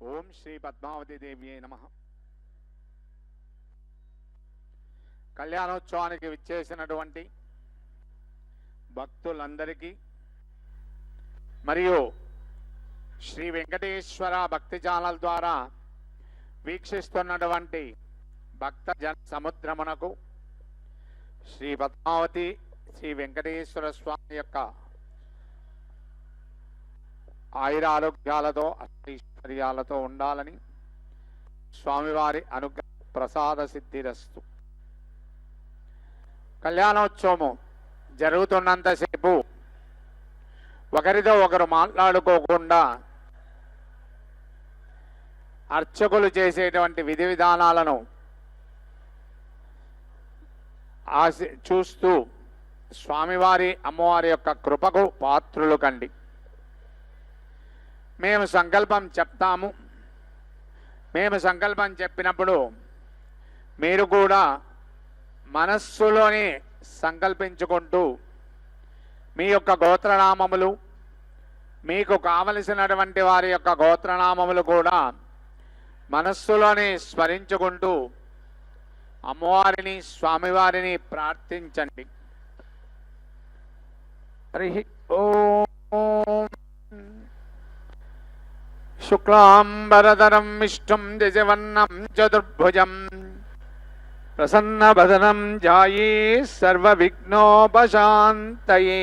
ఓం శ్రీ పద్మావతి దేవ్యే నమః. కళ్యాణోత్సవానికి విచ్చేసినటువంటి భక్తులందరికీ మరియు శ్రీ వెంకటేశ్వర భక్తి ఛానల్ ద్వారా వీక్షిస్తున్నటువంటి భక్త జన సముద్రమునకు శ్రీ పద్మావతి శ్రీ వెంకటేశ్వర స్వామి యొక్క ఆయురారోగ్యాలతో అష్టైశ్వర్యాలతో ఉండాలని స్వామివారి అనుగ్రహ ప్రసాద సిద్ధిరస్తు. కళ్యాణోత్సవము జరుగుతున్నంతసేపు ఒకరితో ఒకరు మాట్లాడుకోకుండా అర్చకులు చేసేటువంటి విధి విధానాలను చూస్తూ స్వామివారి అమ్మవారి యొక్క కృపకు పాత్రులు కండి. మేము సంకల్పం చెప్తాము. మేము సంకల్పం చెప్పినప్పుడు మీరు కూడా మనస్సులోనే సంకల్పించుకుంటూ మీ యొక్క గోత్రనామములు, మీకు కావలసినటువంటి వారి యొక్క గోత్రనామములు కూడా మనస్సులోనే స్మరించుకుంటూ అమ్మవారిని స్వామివారిని ప్రార్థించండి. హరి ఓం. శుక్లాంబరధరం విష్ణుం ద్విజవర్ణం చతుర్భుజం ప్రసన్నవదనం ధ్యాయే సర్వవిఘ్నోపశాంతయే.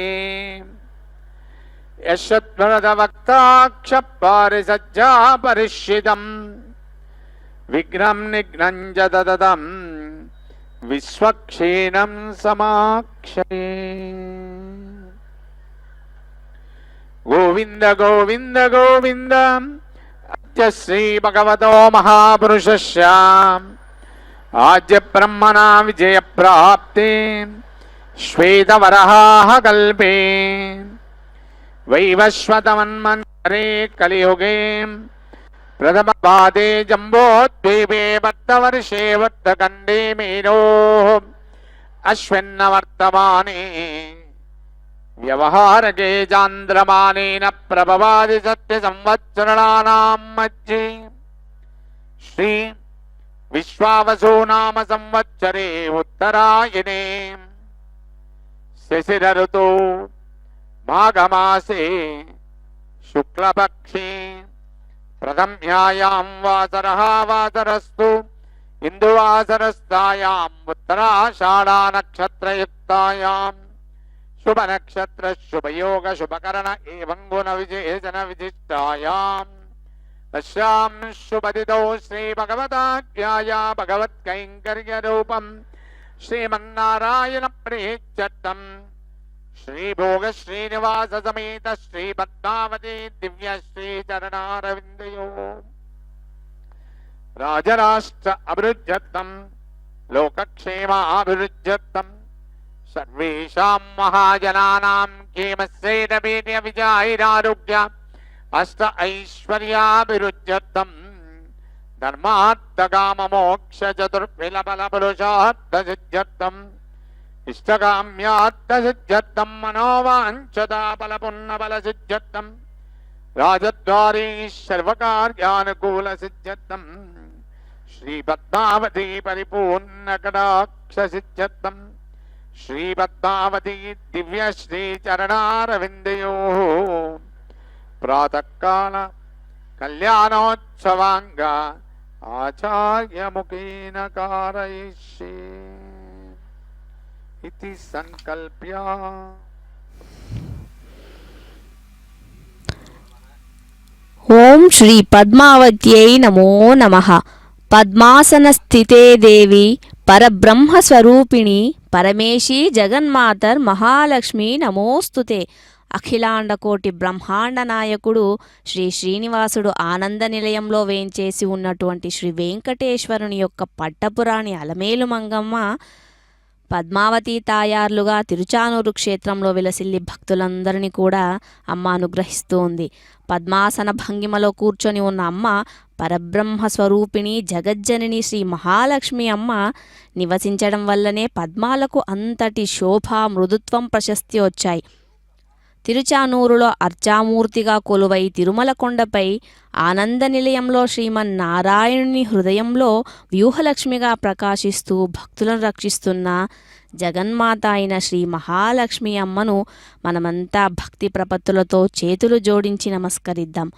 యశ్వద్భరతవక్తాక్షపారిసజ్జా పరిష్ఠితం విఘ్నం నిఘ్నం చ దదతం విశ్వక్షీణం సమాక్షయే. గోవింద గోవింద గోవింద అద్య శ్రీ భగవతో మహాపురుషస్య ఆద్య బ్రహ్మణా విజయ ప్రాప్తే శ్వేతవరాహ కల్పే వైవస్వతమన్మంతరే కలియుగే ప్రథమ పాదే జంబోద్వీపే భక్తవర్షే వర్తఖండే మేనో అశ్విన్న వర్తమానే వ్యవహారకే చాంద్రమానేన ప్రభవాది సత్య సంవత్సరాణాం మధ్యే శ్రీ విశ్వావసో నామ సంవత్సరే ఉత్తరాయణే శశిర ఋతౌ మాఘమాసే శుక్లపక్షే ప్రథమ్యాయాం వాసరః వాసరస్తు ఇందువాసరస్తాయాం ఉత్తరాషాఢా నక్షత్రయుక్తాయాం శుభ నక్షత్ర శుభయోగ శుభకరణ ఏవం గుణ విశేషణ విశిష్టాయాం తస్యాం శుభదితో శ్రీ భగవతాఖ్యాయ భగవత్కైంకర్య రూపం శ్రీమన్నారాయణ ప్రేత్యర్థం శ్రీభోగ శ్రీనివాస సమేత శ్రీ పద్మావతి దివ్య శ్రీ చరణారవిందయో రాజరాష్ట్ర అభివృద్ధ్యర్థం లోకక్షేమాభివృద్ధ్యర్థం సర్వేషాం మహాజనానాం క్షేమస్యైర్వీర్య విజయాైరారోగ్య అష్ట ఐశ్వర్యాభివృద్ధ్యర్థం ధర్మార్థకామ మోక్ష చతుర్విల బల పురుషార్థ సిద్ధ్యర్థం ఇష్టకామ్యార్థ సిద్ధ్యర్థం మనోవాంఛతా బల పున్న బల సిద్ధ్యర్థం రాజద్వారీ సర్వకార్యానుకూల సిద్ధ్యర్థం శ్రీ పద్మావతి పరిపూర్ణ కటాక్ష సిద్ధ్యర్థం శ్రీ పద్మావతి దివ్య శ్రీ చరణారవిందయో ప్రాతకాల కళ్యాణోత్సవాంగ ఆచార్యముఖేన కారయిష్యే ఇతి సంకల్ప్య. ఓం శ్రీ పద్మావత్యై నమో నమః. పద్మాసనస్థితే దేవి పరబ్రహ్మస్వరూపిణి పరమేశీ జగన్మాతర్ మహాలక్ష్మి నమోస్తుతే. అఖిలాండకోటి బ్రహ్మాండ నాయకుడు శ్రీ శ్రీనివాసుడు ఆనంద నిలయంలో వేంచేసి ఉన్నటువంటి శ్రీ వెంకటేశ్వరుని యొక్క పట్టపురాణి అలమేలు మంగమ్మ పద్మావతి తాయార్లుగా తిరుచానూరు క్షేత్రంలో విలసిల్లి భక్తులందరినీ కూడా అమ్మ అనుగ్రహిస్తూ ఉంది. పద్మాసన భంగిమలో కూర్చొని ఉన్న అమ్మ పరబ్రహ్మ స్వరూపిణి జగజ్జనని శ్రీ మహాలక్ష్మి అమ్మ నివసించడం వల్లనే పద్మాలకు అంతటి శోభ మృదుత్వం ప్రశస్తి వచ్చాయి. తిరుచానూరులో అర్చామూర్తిగా కొలువై తిరుమల కొండపై ఆనంద నిలయంలో శ్రీమన్నారాయణుని హృదయంలో వ్యూహలక్ష్మిగా ప్రకాశిస్తూ భక్తులను రక్షిస్తున్న జగన్మాత అయిన శ్రీ మహాలక్ష్మి అమ్మను మనమంతా భక్తి ప్రపత్తులతో చేతులు జోడించి నమస్కరిద్దాం.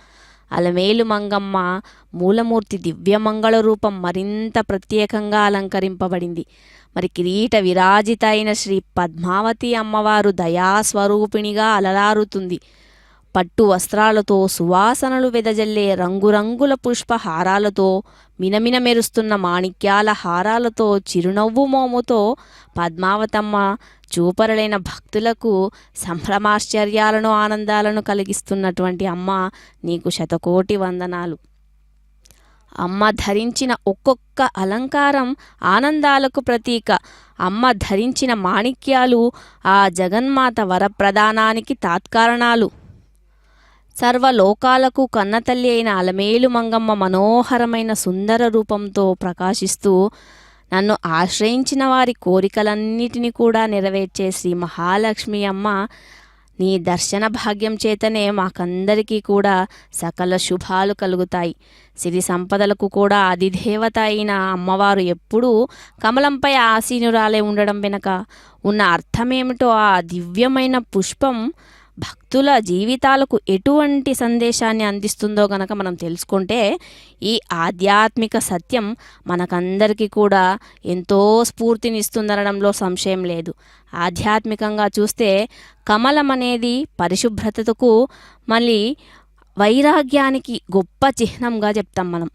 అలమేలు మంగమ్మ మూలమూర్తి దివ్యమంగళ రూపం మరింత ప్రత్యేకంగా అలంకరింపబడింది. మరి కిరీట విరాజిత అయిన శ్రీ పద్మావతి అమ్మవారు దయాస్వరూపిణిగా అలరారుతుంది. పట్టు వస్త్రాలతో సువాసనలు వెదజల్లే రంగురంగుల పుష్పహారాలతో మినమిన మెరుస్తున్న మాణిక్యాల హారాలతో చిరునవ్వు మోముతో పద్మావతమ్మ చూపరలైన భక్తులకు సంభ్రమాశ్చర్యాలను ఆనందాలను కలిగిస్తున్నటువంటి అమ్మ నీకు శతకోటి వందనాలు. అమ్మ ధరించిన ఒక్కొక్క అలంకారం ఆనందాలకు ప్రతీక. అమ్మ ధరించిన మాణిక్యాలు ఆ జగన్మాత వరప్రదానానికి తాత్కారణాలు. సర్వలోకాలకు కన్నతల్లి అయిన అలమేలు మంగమ్మ మనోహరమైన సుందర రూపంతో ప్రకాశిస్తూ నన్ను ఆశ్రయించిన వారి కోరికలన్నిటినీ కూడా నెరవేర్చే శ్రీ మహాలక్ష్మి అమ్మ నీ దర్శన భాగ్యం చేతనే మాకందరికీ కూడా సకల శుభాలు కలుగుతాయి. సిరి సంపదలకు కూడా అధిదేవత అయిన అమ్మవారు ఎప్పుడూ కమలంపై ఆసీనురాలే ఉండడం వెనుక ఉన్న అర్థమేమిటో ఆ దివ్యమైన పుష్పం భక్తుల జీవితాలకు ఎటువంటి సందేశాన్ని అందిస్తుందో గనక మనం తెలుసుకుంటే ఈ ఆధ్యాత్మిక సత్యం మనకందరికీ కూడా ఎంతో స్ఫూర్తినిస్తుందనడంలో సంశయం లేదు. ఆధ్యాత్మికంగా చూస్తే కమలం అనేది పరిశుభ్రతకు మళ్ళీ వైరాగ్యానికి గొప్ప చిహ్నంగా చెప్తాం మనం.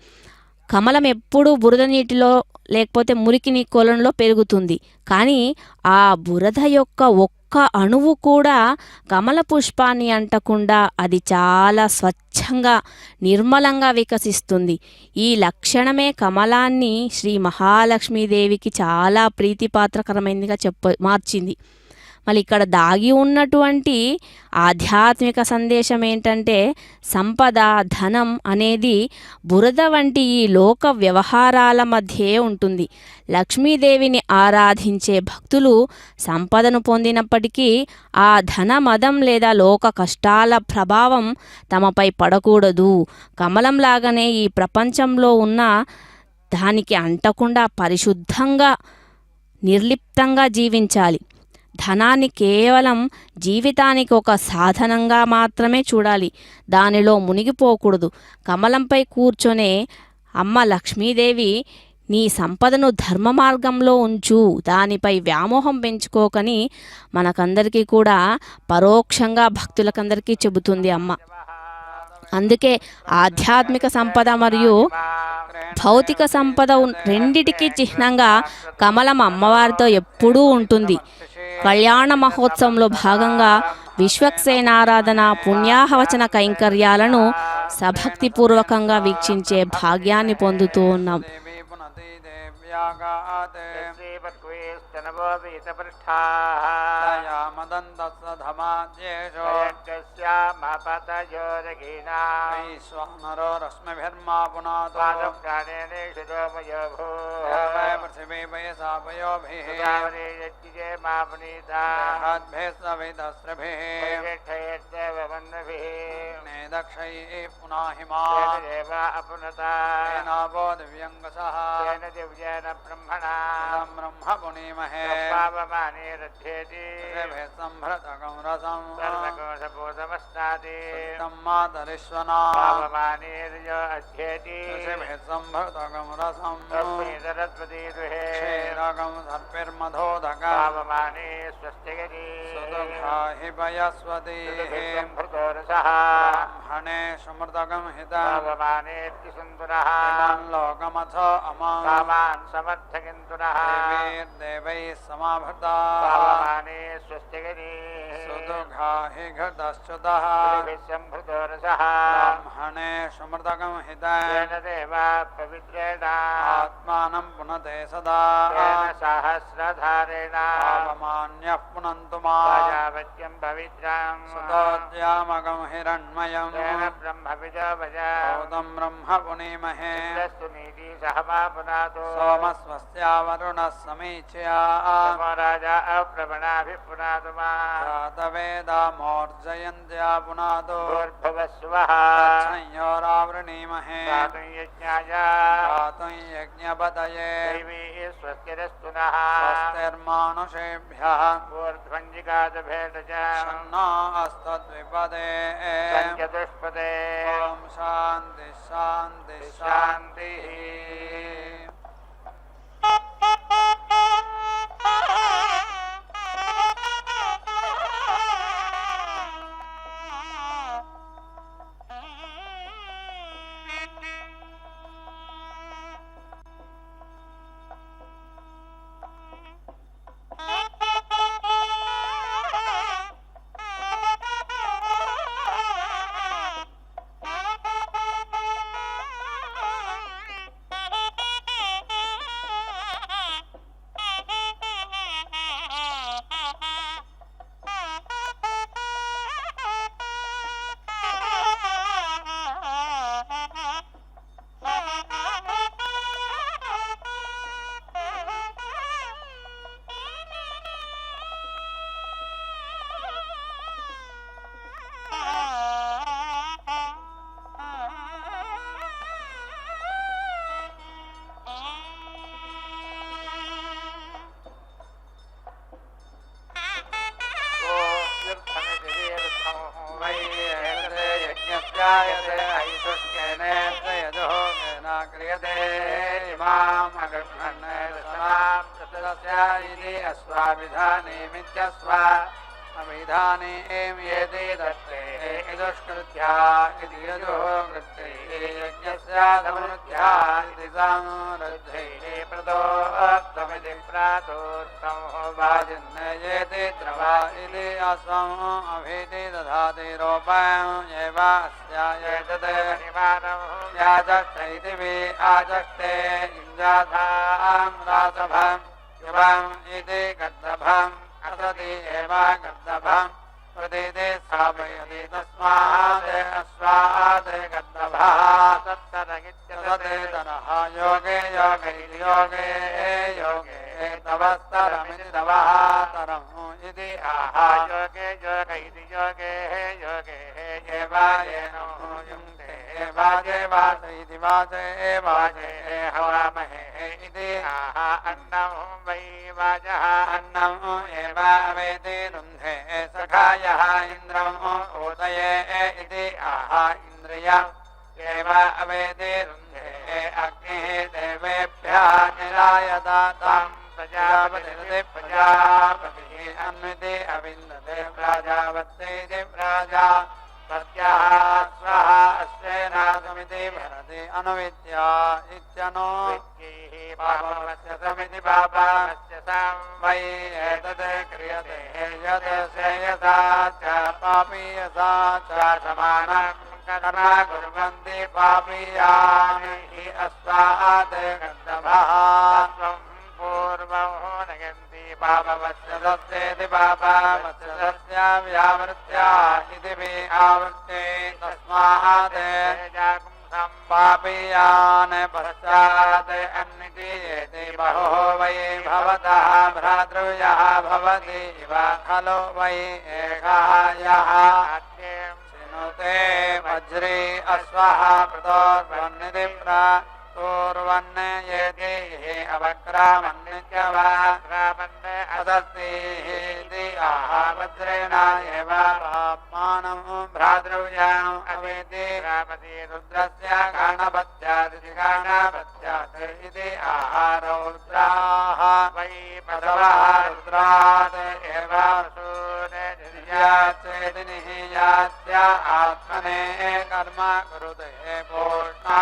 కమలం ఎప్పుడూ బురద నీటిలో లేకపోతే మురికి కొలంలో పెరుగుతుంది. కానీ ఆ బురద యొక్క ఒక్క అణువు కూడా కమల పుష్పాన్ని అంటకుండా అది చాలా స్వచ్ఛంగా నిర్మలంగా వికసిస్తుంది. ఈ లక్షణమే కమలాన్ని శ్రీ మహాలక్ష్మీదేవికి చాలా ప్రీతిపాత్రకరమైనదిగా మార్చింది. మళ్ళీ ఇక్కడ దాగి ఉన్నటువంటి ఆధ్యాత్మిక సందేశం ఏంటంటే సంపద ధనం అనేది బురద వంటి ఈ లోక వ్యవహారాల మధ్యే ఉంటుంది. లక్ష్మీదేవిని ఆరాధించే భక్తులు సంపదను పొందినప్పటికీ ఆ ధన మదం లేదా లోక కష్టాల ప్రభావం తమపై పడకూడదు. కమలంలాగానే ఈ ప్రపంచంలో ఉన్న దానికి అంటకుండా పరిశుద్ధంగా నిర్లిప్తంగా జీవించాలి. ధనాన్ని కేవలం జీవితానికి ఒక సాధనంగా మాత్రమే చూడాలి. దానిలో మునిగిపోకూడదు. కమలంపై కూర్చొనే అమ్మ లక్ష్మీదేవి నీ సంపదను ధర్మ మార్గంలో ఉంచు, దానిపై వ్యామోహం పెంచుకోకని మనకందరికీ కూడా పరోక్షంగా భక్తులకందరికీ చెబుతుంది అమ్మ. అందుకే ఆధ్యాత్మిక సంపద మరియు భౌతిక సంపద రెండిటికి చిహ్నంగా కమలం అమ్మవారితో ఎప్పుడూ ఉంటుంది. కళ్యాణ మహోత్సవంలో భాగంగా విశ్వక్సేనారాధన పుణ్యాహవచన కైంకర్యాలను సభక్తిపూర్వకంగా వీక్షించే భాగ్యాన్ని పొందుతూ ఉన్నాం. సమర్థ दुघाहि घटश्च्युतः विशंभृतोरसः ब्राह्मणे सुमृतकं हितं तेन देवा पवित्रेण आत्मानं पुनते सदा तेन सहस्रधारेण पावमान्यः पुनन्तु मा प्रजापत्यं पवित्रं सुतोद्यामकं हिरण्मयं तेन ब्रह्मविदो भज भूतं ब्रह्म पुनीमहे तस्तु नीति सह मा पुनातो सोमस्वस्या वरुणः समीच्या नमो राजा अप्रवणाभिपुनातु मा जातवेदामोर्जयन्त्या पुनातो भूर्भुवस्वः संयोरावृणीमहे गातुं यज्ञाय गातुं यज्ञपतये दैवी स्वस्तिरस्तु नः स्वस्तिर्मानुषेभ्यः ऊर्ध्वञ्जिकादभेद च शन्नो अस्तद्विपदे पञ्चदुष्पदे ॐ शान्ति शान्ति शान्तिः अभिधाने एम येदे दत्ते दुष्कृत्या इति यजो कृत्ते यज्ञस्याधमनुध्या इति सानुरुद्धे प्रदोत्तमिति प्रातोत्तम वाजिन्न येते द्रवा इति अस्वम् अभीति दधाति रूपं येवास्यायेतत् याजक्ते इति वि आजक्ते इन्द्राधां रासभं युवम् इति गद्धभम् असति एव गद्धभं प्रदीते स्थापयति तस्मात् अस्वात् गद्धभः तत्तरगित्यसते तरः योगे योगे योगे योगे तवस्तरमिति तवः तरम् इति आह योगे योग इति योगे योगे एवायेनो युङ्क्ते वाजे वाज इति वाजे वाजे हवामहे इति आह अन्नं वै वाजः अन्नम् एवावेति रुन्धे सखायः इन्द्रम् उदये इति आह इन्द्रियम् एवावेति रुन्धे अग्निः देवेभ्यः निरायदाताम् प्रजापतिर्दे प्रजापतिः अन्विते अविन्दते प्राजावत्तेति प्राजा तस्याः स्वः अस्येनासमिति भरति अनुविद्या इत्यनो पापमस्य समिति पापमस्य सं वै एतत् क्रियते यत् श्रेयसा च पापीयसा च समानं कर्म कुर्वन्ति पापीयानि हि अस्मात् गन्धभः पूर्वं नयन्ति पापवस्य सस्येति पापवस्य सस्या व्यावृत्या इति वि आवृत्ते तस्मात् पापीयान् पश्चात् अन्निटीयेति बहो वै भवतः भ्रातृव्यः भवति इव खलु वै एकः यः शिनुते वज्रे अश्वः प्रतोर्वन्निति पूर्वन् येति अवक्रामन्नित्यवक्रामन् असस्तिः आह वज्रेण एव पाप्मानं भ्रातृव्यम् अवेति रामति रुद्रस्य गणपत्यादिति गणपत्यात् इति आह रौद्राः वै पदवः रुद्रात् एव सूर्यचेति निह्यास्य आत्मने कर्म कुरुते पूर्णा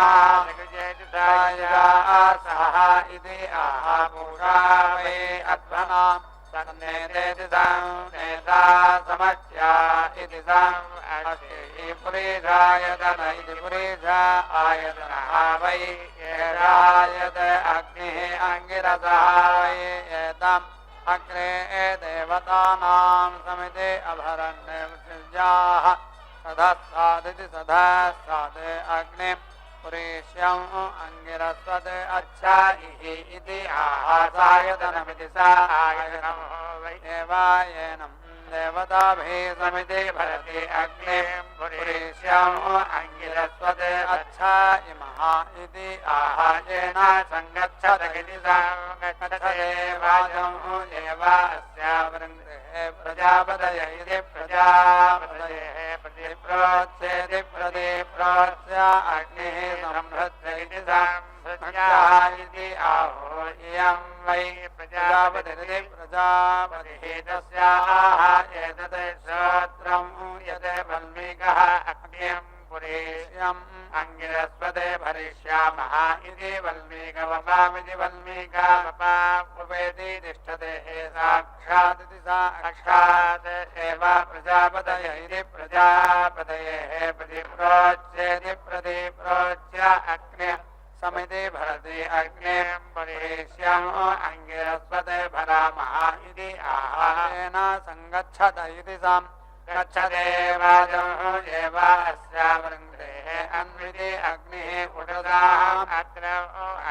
सह इति आह पूषा वै अध्वनां तन्नेतेति नेता समस्य इति अष्टि पुरीषायतन इति पुरीषा आयतनः वै एषायत अग्निः अङ्गिरसः वै एतम् अग्रे देवतानां समिति अभरन्यजाः सदस्सादिति सदस्साद् अग्निं पुरीष्यम् अङ्गिरस्वत् अच्छा इति आहासायतनमिति सा आयतनं वै एवायनं देवताभिः समिति भरति अग्निं पुरीष्यम् अङ्गिरस्वत् अच्छा इमः इति आहायेन सङ्गच्छत इति सङ्गच्छते वाजम् एव अस्या वृङ्क्ते प्रजापतय इति प्रजापतयः प्रतिप्रोच्येति प्रतिप्रोच्य अग्निः संहृत्य इति संहृत्याः इति आहो इयं वै प्रजापतिरिति प्रजापतिः तस्याः एतत् श्रोत्रं यत् वल्मीकः अग्निं पुरीष्यम् अङ्गिरस्वते भरिष्यामः इति वल्मीकवपामिति वल्मीकावपामुपेति तिष्ठते साक्षादिति साक्षात् एव प्रजापतय इति प्रजापतयः प्रतिप्रोच्येति प्रतिप्रोच्य अग्निः समिति भरति अग्निं पुरीष्यम् अङ्गिरस्वते भरामः इति आहारेण सङ्गच्छत इति गच्छते वाजम् एव अस्या वृङ्क्तेः अन्विति अग्निः पुरुषाम् अग्नौ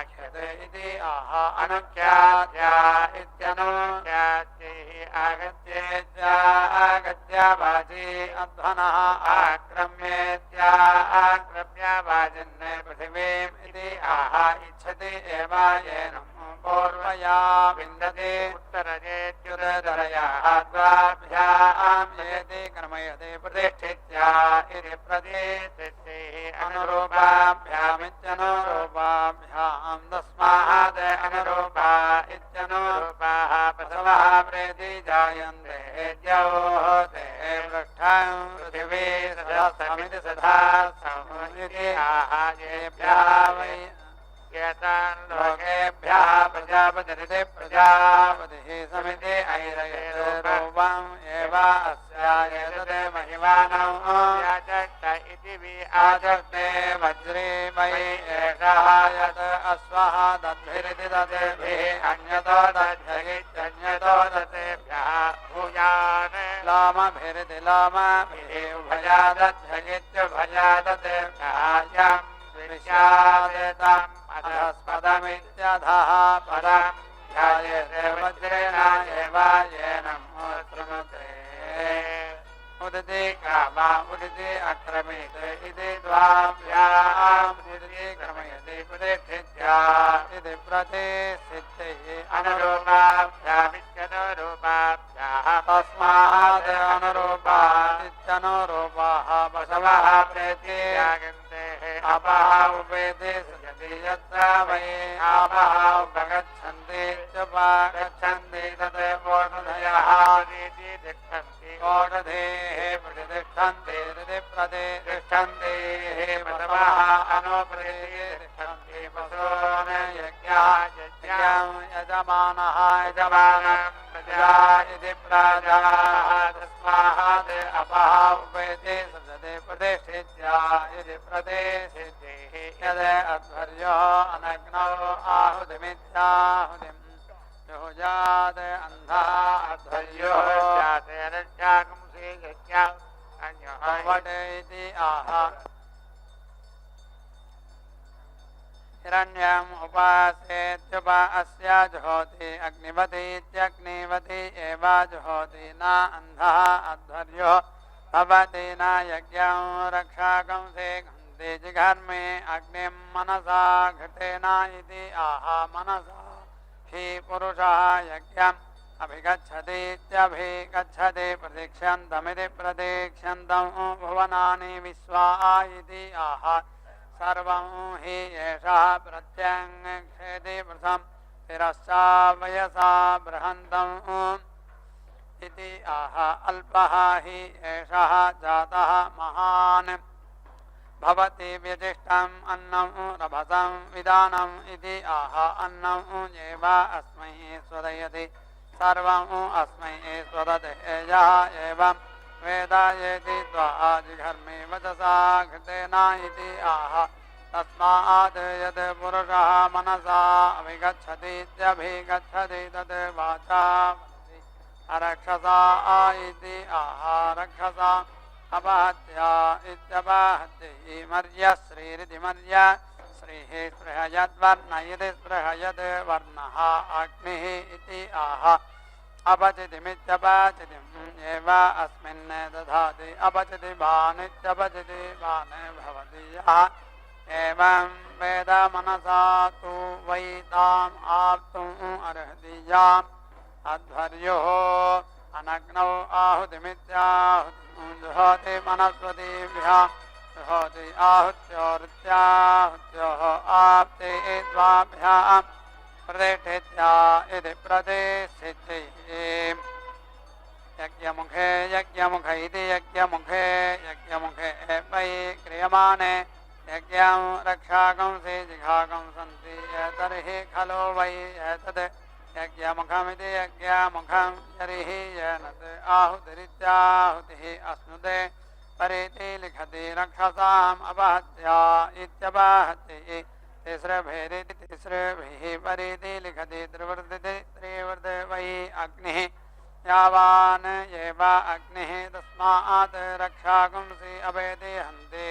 अक्षते इति आह अनुख्यात्या इत्यनुख्यात्यैः आगत्य वाची अध्वनः आक्रम्येत्या आक्रम्य वाजिन्ने पृथिवीम् इति आह इच्छति एव येन पूर्वया विन्दति उत्तरजेत्युदरया द्वाभ्याम् येति कर्मयते प्रतिष्ठित्या इति प्रतिष्ठितिः अनुरूपाभ्यामित्यनुरूपाभ्याम् तस्मात् अनुरूपा इत्यनुरूपाः प्रसवः प्रेति जायन्ते द्यौः ते पृष्ठं पृथिवी सदासमिति सदासमिति आहायेभ्यः वै एतान् लोकेभ्यः प्रजापतिरिति प्रजापतिः समिति ऐरयेरूपम् एव अस्या एतत् महिमानम् आचक्ष इति आचक्ते वज्रे वै एषः यत् अश्वः दद्भिरिति दद्भिः अन्यतो दध्यगित्यन्यतो दतेभ्यः भूयान् लामभिरिति लामभिः उभया दध्यगित्युभया दतेभ्यः यम् विश्यादेतम् अधस्पदमित्यधः परं ध्यायते वज्रेण एव येनं शृणुते उदिति कामा उदिति अक्रमीते इति द्वाभ्याम् उदिति क्रमयति प्रतिष्ठित्या इति प्रतिष्ठितिः अनुरूपाभ्यामित्यनुरूपाभ्याः तस्मात् अनुरूपा इत्यनुरूपाः पशवः प्रेति अपः उपेति सृजति यत्र वै आपः उपगच्छन्ति चोपगच्छन्ति तत् पोषधयः तिष्ठन्ति ओषधेः प्रतिष्ठन्ति प्रतिष्ठन्ति पशवः अनुप्रतिष्ठन्ति पशून् यज्ञः यज्ञं यजमानः यजमानं प्रजा इति प्रजाः तस्मात् अपः उपेति सृजति प्रतिष्ठित्या इति प्रतिष्ठितिः यद् अध्वर्यो अनग्नौ आहुतिमित्याहुतिम् जुहुजात् अन्धा अध्वर्यो जातेरज्ञागुंसि यज्ञम् अन्यः वटे इति आह हिरण्यम् उपासेत्युप अस्या जुहोति अग्निवतीत्यग्निवती एव जुहोति न अन्धः अध्वर्यो भवति न यज्ञं रक्षाकंसे घन्ते जिघर्मे अग्निं मनसा घटेन इति आह मनसा हि पुरुषः यज्ञम् अभिगच्छतीत्यभिगच्छति प्रतीक्ष्यन्तमिति प्रतीक्ष्यन्तं भुवनानि विश्वा इति आह सर्वं हि एषः प्रत्यङ्क्षेति वृथं तिरश्चा वयसा बृहन्तम् इति आह अल्पः हि एषः जातः महान् भवति व्यतिष्ठम् अन्नं रभसं विदानम् इति आह अन्नं एव अस्मै स्वदयति सर्वम् अस्मै स्वदते यः एवं वेदायेति त्वाजिघर्मे वचसा घृतेना इति आह तस्मात् यद् पुरुषः मनसा अभिगच्छतीत्यभिगच्छति तद् वाचा वदति अरक्षसा इति आह रक्षसा अपहत्या इत्यपहत्यै मर्य श्रीरिति मर्य श्रीः स्पृहयद्वर्ण इति स्पृहयद् वर्णः अग्निः इति आह अपचितिमित्यपचितिम् एव अस्मिन् दधाति अपचितिभानित्यपचिति भान् भवति यः एवं वेद मनसा तु वै ताम् आप्तुम् अर्हति याम् अध्वर्योः अनग्नौ आहुतिमित्याहुतिम् जुहोति वनस्पतिभ्यः जुहोति आहुत्योरित्याहुत्योः आप्ते द्वाभ्यः प्रतिष्ठित्या इति प्रतिष्ठितिः यज्ञमुखे यज्ञमुख इति यज्ञमुखे यज्ञमुखे वै क्रियमाणे यज्ञं रक्षाकंसि जिघाकं सन्ति तर्हि खलु वै एतद् यज्ञमुखमिति यज्ञमुखं तर्हि येन आहुतिरित्याहुतिः अश्नुते परीति लिखति रक्षसाम् अपहत्या इत्यपहत्यै तिस्रभेरिति तिस्रभिः परीति लिखति त्रिवृद्ध वै अग्निः यावान् एव अग्निः तस्मात् रक्षाकुंसि अपेति हन्ति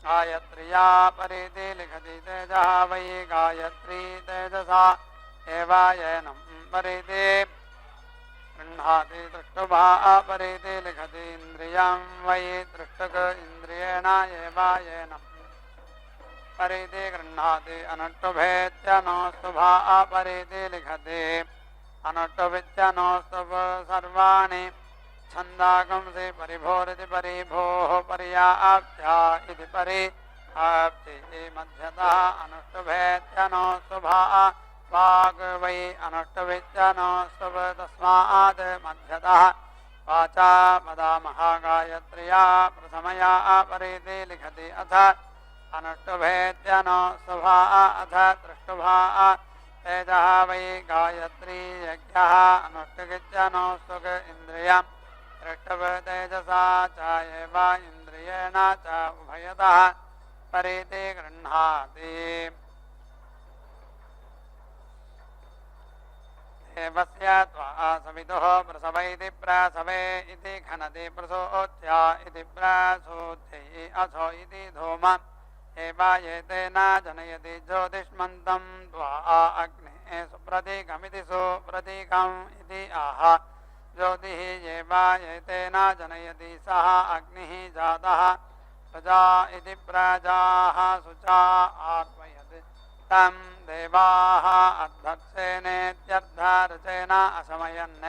गायत्र्या परीति लिखति तेजः वै गायत्री तेजसा एव येनं परीति गृह्णाति दृष्टुभा परीति लिखति इन्द्रियं वै दृष्टुक इन्द्रियेण एव येनं परीति गृह्णाति अनुष्टुभेत्यनोस्तुभा परीति लिखति अनुष्टुभित्यनोस्तुभ सर्वाणि छन्दाकंसि परिभोरिति परिभोः पर्याप्त्या इति परि आप्ति मध्यतः अनुष्टुभेत्यनोस्तुभा वाग् वै अनुष्टुभित्यनोस्तुभ तस्मात् मध्यतः वाचा वदामः गायत्र्या प्रथमया परीति लिखति अथ अनुष्टुभेत्यनोस्तुभा अथ दृष्टुभा तेजः वै गायत्री यज्ञः अनुष्टुगित्यनोस्तुक इन्द्रियं दृष्टुभ तेजसा च एव इन्द्रियेण च उभयतः परीति गृह्णाति देवस्य त्वा सवितुः प्रसवैति प्रसवे इति खनति प्रसोत्या इति प्रसोत्यै अथो इति धूमम् एव एतेन जनयति ज्योतिष्मन्तं त्वा अग्ने सुप्रतीकमिति सुप्रतीकम् इति आह ज्योतिः एव एतेन जनयति सः अग्निः जातः प्रजा इति प्रजाः शुचा आर्पयत् तं देवाः अर्धक्षेनेत्यर्धरचेन असमयन्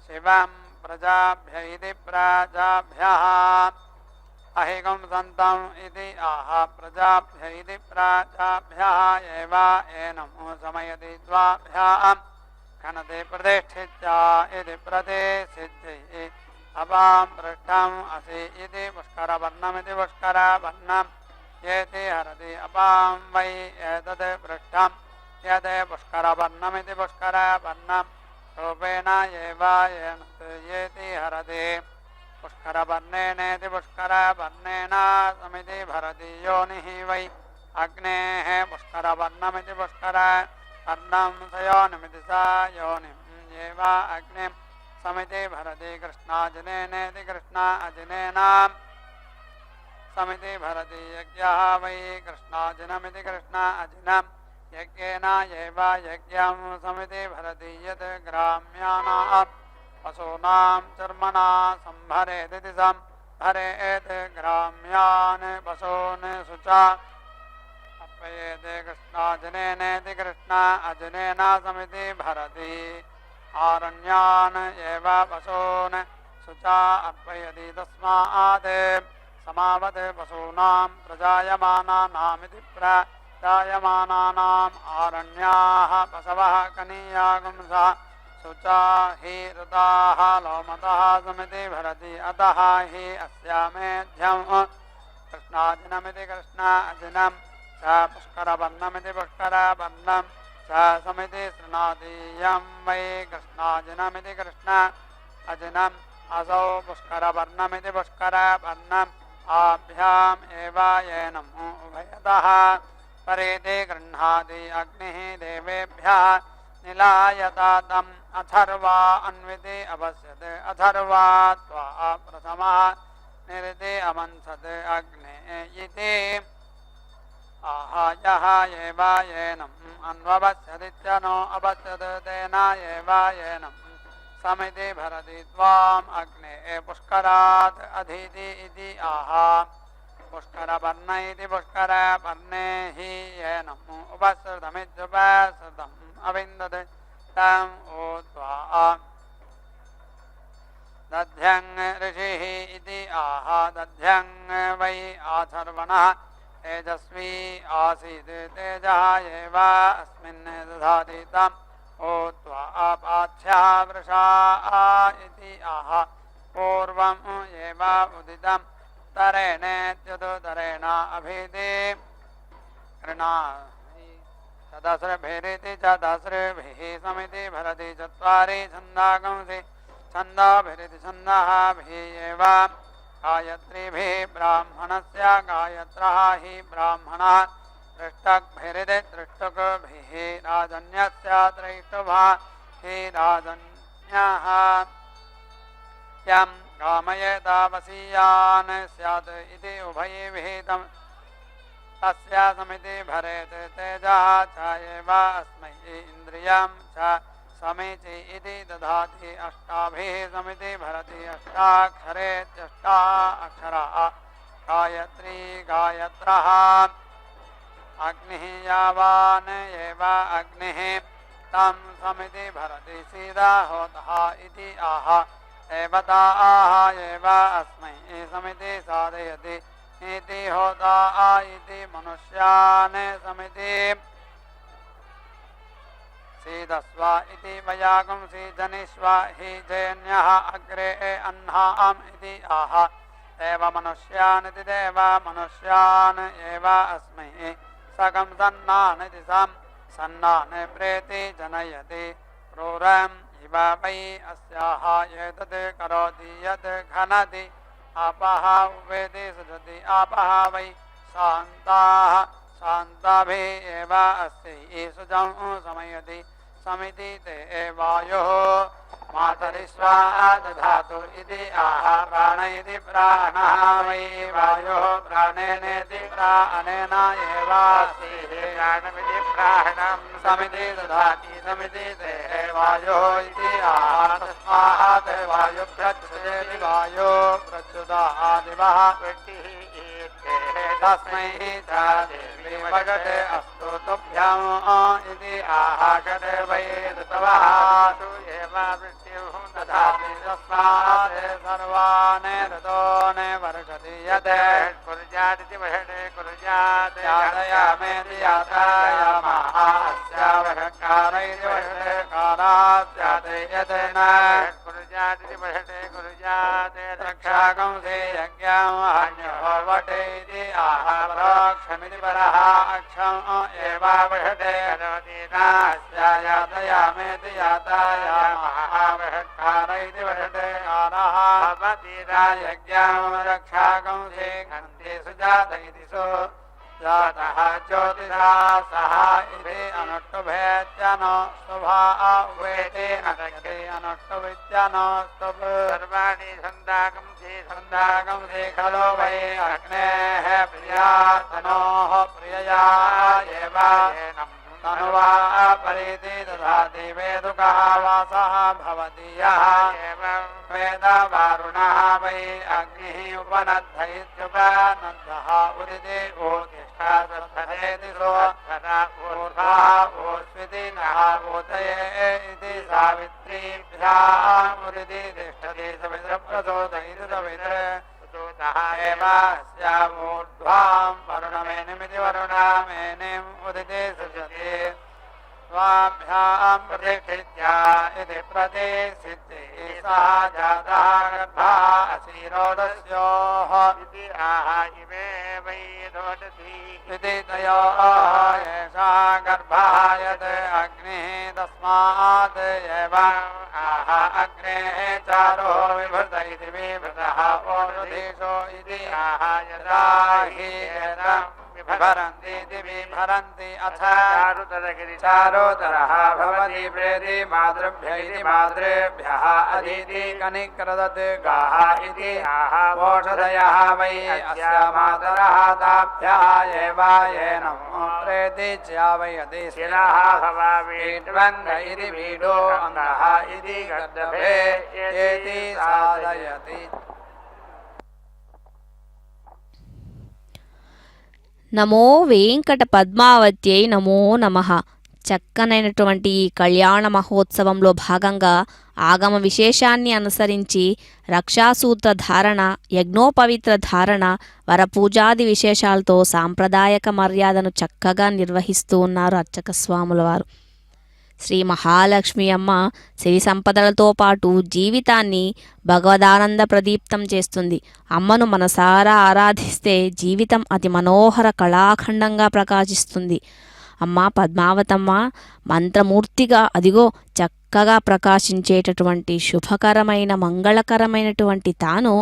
शिवं प्रजाभ्य इति प्रजाभ्यः अहिगं सन्तम् इति आह प्रजाभ्य इति प्रजाभ्यः एव एनं समयति द्वाभ्यां खनते प्रतिष्ठित्या इति प्रतिष्ठित्यै अपां पृष्ठम् असि इति पुष्करवर्णमिति पुष्करवर्णम् येति हरति अपां वै एतद् पृष्ठम् यद् पुष्करवर्णमिति पुष्करवर्णम् रूपेण एव येन येति हरति पुष्करवर्णेनेति पुष्करवर्णेन समिति भरति योनिः वै अग्नेः पुष्करवर्णमिति पुष्करवर्णं स योनिमिति स योनिम् एव अग्निं समिति भरति कृष्णाजिनेनेति कृष्णाजिनेन समिति भरति यज्ञः वै कृष्णाजिनमिति कृष्णाजिनं यज्ञेन एव यज्ञं समिति भरति यत् ग्राम्याणां पशूनां चर्मणा संभरेदिति संभरेत् ग्राम्यान् पशून् शुचा अर्पयेत् कृष्णाजिनेनेति कृष्णाजिनेन समिति भरति आरण्यान् एव पशून् शुचा अर्पयति तस्मात् समावत् पशूनां प्रजायमानानामिति प्रजायमानानाम् आरण्याः पशवः कनीयागुंसः शुचा हि ऋताः लोमतः समिति भरति अतः हि अस्यामेध्यं कृष्णाजिनमिति कृष्णाजिनं च पुष्करवर्णमिति पुष्करवर्णं च समिति शृणोति यं वै कृष्णाजिनमिति कृष्णाजिनं असौ पुष्करवर्णमिति पुष्करवर्णम् आभ्याम् एव येनम् उभयतः परेति गृह्णाति अग्निः देवेभ्यः निलायता तम् अथर्वा अन्विति अवस्यते अथर्वा त्वा प्रथमः निरति अमन्थत् अग्ने इति आहायः एव येनम् अन्ववस्यदित्यनो अवस्यत् तेन एव येनम् समिति भरति त्वाम् अग्ने पुष्करात् अधीति इति आहा पुष्करवर्ण इति पुष्करवर्णे हि येनम् उपसृतमित्युपसृतम् अविन्दते तम् ऊत्वा दध्यङ् ऋषिः इति आहा दध्यङ् वै अथर्वणः तेजस्वी आसीत् तेजः एव अस्मिन् दधाति तम् ऊत्वा अपाथ्यः वृषा इति आहा पूर्वम् एव उदितम् तरेणेत्युदरेण अभिधि कृणा चतस्रभिरिति चतस्रभिः समिति भरति चत्वारि छन्दागंसि छन्दाभिरिति छन्दःभिः एव गायत्रीभिः ब्राह्मणस्य गायत्रः हि ब्राह्मणः त्रिष्टग्भिरिति त्रिष्टुकभिः राजन्यस्य त्रैष्टुभः हि राजन्यः यं कामयेतावसीयान् स्यात् इति उभयैः तस्य समिति भरेत् तेजः च एव अस्मै इन्द्रियं च समीचि इति दधाति अष्टाभिः समिति भरति अष्टाक्षरेत्यष्टा अक्षराः गायत्री गायत्रः अग्निः यावान् एव अग्निः तं समिति भरति सीदाहोतः इति आह देवता आह एव अस्मै समिति साधयति इति होता इति मनुष्यान् समिति सीदस्व इति वयागुंसि जनिष्व हि जैन्यः अग्रे अह्नाम् इति आह देव मनुष्यान् इति देव मनुष्यान् एव अस्मै सकं सन्नान् इति सन्नान् प्रेति जनयति क्रूरम् इव वै अस्याः एतत् करोति यत् घनति आपः उवेति सृजति आपः वै शान्ताः शान्ताभिः एव अस्यै सुजं समयति समिति ते वायुः मातरिष्वा दधातु इति आह प्राण इति प्राणः वै वायुः प्राणेनेति प्राणेन एवास्ति प्राणमिति प्राणं समिति दधाति समिति ते वायुः इति आह तस्मात् वायुप्रच्युतेति वायो प्रच्युतादिवः तस्मै च देवी वगते अस्तु तुभ्यम् इति आह गते वै ऋतवः तु एव वृष्टिः दधाति तस्मात् सर्वान् ऋतून् वर्षति यत् कुर्यादिति वषटे कुर्यात् यातयामेति यातायामः अस्य वषट्कार इति वषटे कारात् यातयत् न कुर्यादिति वषटे कुर्यात् रक्षाकंसे यज्ञम् हन्योः वटे इति आह परोक्षमिति परः अक्षम् एव वषटे करोति नास्य यातयामेति यातायामः वषट्कार इति वषटे कारः भवति यज्ञम् रक्षाकंसे खन्ति सुजात इति सु जातः ज्योतिषा सः इति अनुष्टुभेत्यनो शुभा उवेति अनके अनुष्टुवित्यनो स्तुभ सर्वाणि छन्दागंसि खलु वै अग्नेः प्रिया तनोः प्रियया एव तनुवा परीति दधाति वेदुकः वासः भवति यः वेद वारुणः वै अग्निः उपनद्ध इत्युपनद्धः उदिति ऊतिष्ठति ऊर्ध्वः ऊर्स्विति नः ऊतये इति सावित्रीभ्याम् उदिति तिष्ठति सवितृप्रचोदयति सवितृ एव स्यामूर्ध्वां वरुणमेनिमिति वरुणामेनिम् उदिति सृजति स्वाभ्यां प्रतिष्ठित्या इति प्रतिष्ठिति सः जातः गर्भः असीरोदस्योः इति आह इमे वै रोदसी इति तयोः एषा गर्भः यत् अग्निः तस्मात् एव आह अग्नेः च दारो विभृत इति विभृतः ओषधीषो इति आह यदा हि एतं विभरन्ति इति विभरन्ति अथ चारुतरः भवति प्रेति मातृभ्य इति मातृभ्यः अदिति कनिक्रदत् गाः इति आह ओषधयः वै अस्य मातरः ताभ्यः एवायेनं प्रेति च वै अति शिरः भवामीड्वन्द इति वीडो अङ्गः इति गर्दभे एति साधयति। నమో వెంకట పద్మావత్యై నమో నమః. చక్కనైనటువంటి ఈ కళ్యాణ మహోత్సవంలో భాగంగా ఆగమ విశేషాన్ని అనుసరించి రక్షాసూత్ర ధారణ, యజ్ఞోపవిత్ర ధారణ, వరపూజాది విశేషాలతో సాంప్రదాయక మర్యాదను చక్కగా నిర్వహిస్తూ ఉన్నారు అర్చక స్వాముల వారు. శ్రీ మహాలక్ష్మి అమ్మ సిరి సంపదలతో పాటు జీవితాన్ని భగవదానంద ప్రదీప్తం చేస్తుంది. అమ్మను మనసారా ఆరాధిస్తే జీవితం అతి మనోహర కళాఖండంగా ప్రకాశిస్తుంది. అమ్మ పద్మావతమ్మ మంత్రమూర్తిగా అదిగో చక్కగా ప్రకాశించేటటువంటి శుభకరమైన మంగళకరమైనటువంటి తాను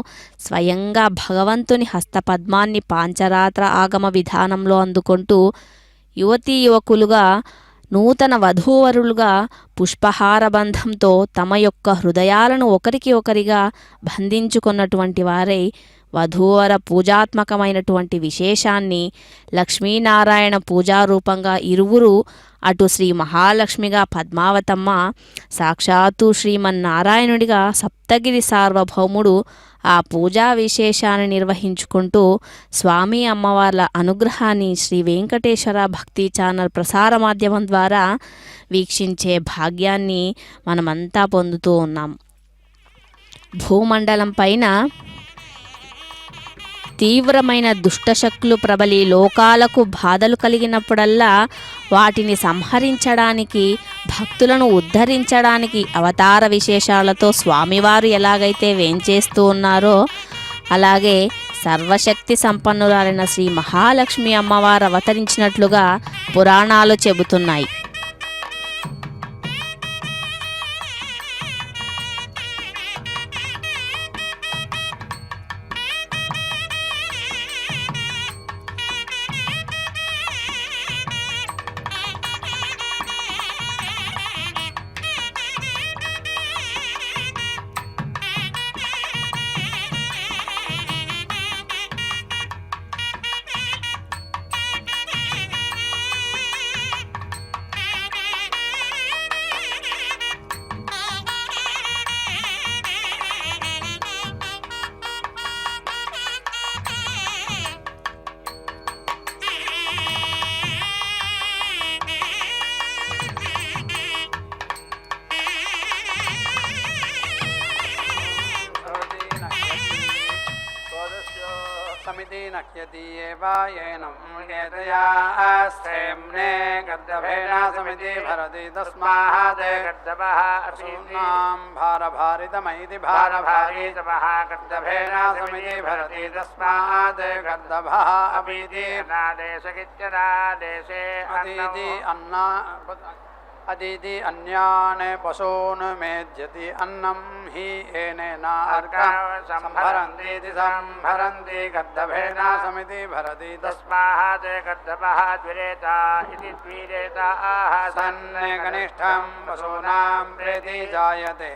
స్వయంగా భగవంతుని హస్తపద్మాన్ని పాంచరాత్ర ఆగమ విధానంలో అందుకుంటూ యువతీ యువకులుగా నూతన వధూవరులుగా పుష్పహార బంధంతో తమ యొక్క హృదయాలను ఒకరికి ఒకరిగా బంధించుకున్నటువంటి వారై వధూవర పూజాత్మకమైనటువంటి విశేషాన్ని లక్ష్మీనారాయణ పూజారూపంగా ఇరువురు అటు శ్రీ మహాలక్ష్మిగా పద్మావతమ్మ, సాక్షాత్తు శ్రీమన్నారాయణుడిగా సప్తగిరి సార్వభౌముడు ఆ పూజా విశేషాన్ని నిర్వహించుకుంటూ స్వామి అమ్మవార్ల అనుగ్రహాన్ని శ్రీ వెంకటేశ్వర భక్తి ఛానల్ ప్రసార మాధ్యమం ద్వారా వీక్షించే భాగ్యాన్ని మనమంతా పొందుతూ ఉన్నాం. భూమండలం పైన తీవ్రమైన దుష్టశక్తులు ప్రబలి లోకాలకు బాధలు కలిగినప్పుడల్లా వాటిని సంహరించడానికి, భక్తులను ఉద్ధరించడానికి అవతార విశేషాలతో స్వామివారు ఎలాగైతే వేంచేస్తూ ఉన్నారో అలాగే సర్వశక్తి సంపన్నురాలైన శ్రీ మహాలక్ష్మి అమ్మవారు అవతరించినట్లుగా పురాణాలు చెబుతున్నాయి. समिति नक्यति एवायेनं एतयास्तेम्ने गर्दभेन समिति भरति तस्मात् गर्दभः असूनां भारभारितमैति भारभारितमः गर्दभेन समिति भरति तस्मात् गर्दभः अपीति नादेशकित्यनादेशे अतीति अन्ना अदिति अन्यान् पशून् मेध्यति अन्नं हि एनेन अर्कं संभरन्तीति संभरन्ति गर्दभेन समिति भरति तस्मात् गर्दभः द्विरेता इति द्विरेता सन् कनिष्ठं पशूनां प्रेति जायते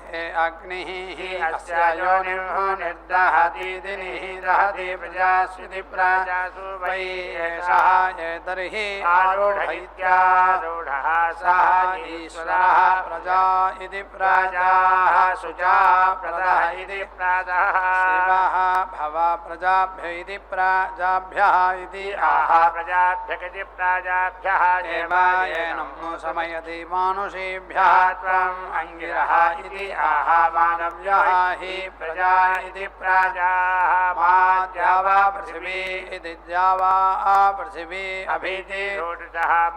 अग्निः हि अस्य योनिः निर्दहतीति निदहति प्रजास्विति प्रजासु वै एषः एतर्हि आरूढैत्यारूढः सः ईश्वरः प्रजा इति प्रजाः शुचा प्रदः इति प्रदः शिवः भव प्रजाभ्य इति प्रजाभ्यः इति आह प्रजाभ्यः प्रजाभ्यः एवायेनं समयति मानुषेभ्यः त्वम् अंगिरः इति आह मानव्यः हि प्रजा इति प्रजाः मा द्यावा पृथिवी इति द्यावा पृथिवी अभीति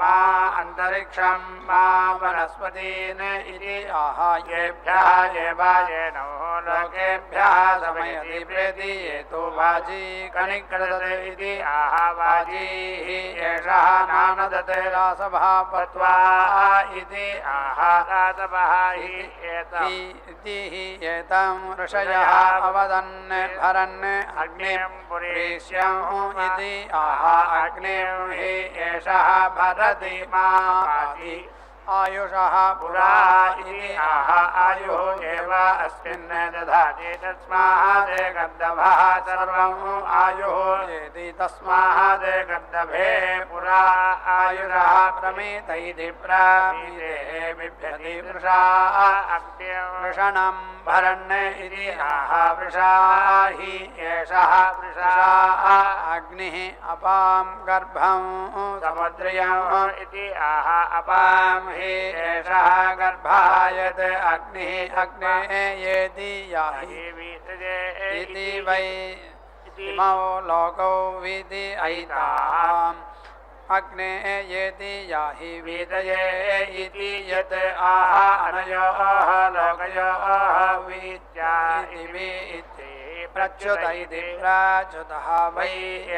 मा अन्तरिक्षं मा वनस्पतीन् इति आहायेभ्यः येवायेनो लोकेभ्यः समयति प्रेति येतो वाजी कनिकृदते इति आहावाजीः एषः नानदते रासभा पत्वा इति आहारासभः इति एतं ऋषयः अवदन् भरन् अग्निं पुरीष्यम् इति अग्निं हि एषः भरति माति आयुषः पुरा इति आयुः एव अस्मिन् दधाति तस्मात् गन्धवः सर्वम् आयुः इति तस्मात् गन्धभे पुरा आयुरः प्रमीत इति प्रमीते बिभ्यति वृषा वृषणं भरन् इति वृषा हि एषः वृषा अग्निः अपां गर्भं समुद्रयम् इति अपां हि एषः गर्भायत् अग्निः अग्ने येति याहि इति वै इमौ लोकौ विधि ऐताम् अग्ने येति याहि विदये इति यत् अनयोः लोकयोः विद्या इति प्रच्युत इति प्रच्युतः वै